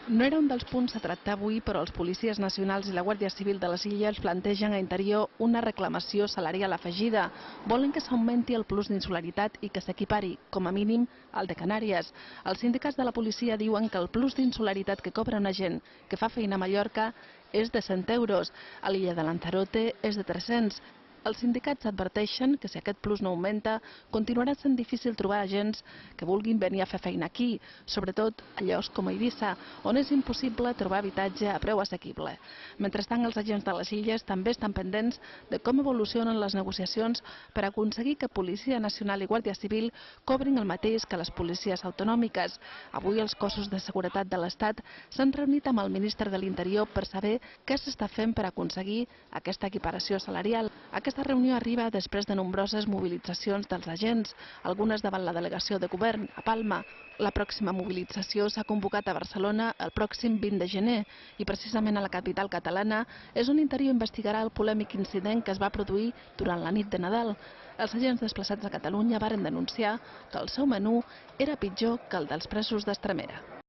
No era un dels punts a tractar avui, però els policies nacionals i la Guàrdia Civil de les Illes plantegen a Interior una reclamació salarial afegida. Volen que s'augmenti el plus d'insularitat i que s'equipari, com a mínim, al de Canàries. Els sindicats de la policia diuen que el plus d'insularitat que cobra un agent que fa feina a Mallorca és de 100 euros, a l'illa de Lanzarote és de 300. Els sindicats adverteixen que si aquest plus no augmenta, continuarà sent difícil trobar agents que vulguin venir a fer feina aquí, sobretot a llocs com Eivissa, on és impossible trobar habitatge a preu assequible. Mentrestant, els agents de les illes també estan pendents de com evolucionen les negociacions per aconseguir que Policia Nacional i Guàrdia Civil cobrin el mateix que les policies autonòmiques. Avui els cossos de seguretat de l'Estat s'han reunit amb el ministre de l'Interior per saber què s'està fent per aconseguir aquesta equiparació salarial. Aquesta reunió arriba després de nombroses mobilitzacions dels agents, algunes davant la delegació de govern a Palma. La pròxima mobilització s'ha convocat a Barcelona el pròxim 20 de gener i precisament a la capital catalana és on Interior investigarà el polèmic incident que es va produir durant la nit de Nadal. Els agents desplaçats a Catalunya varen denunciar que el seu menú era pitjor que el dels presos d'Estremera.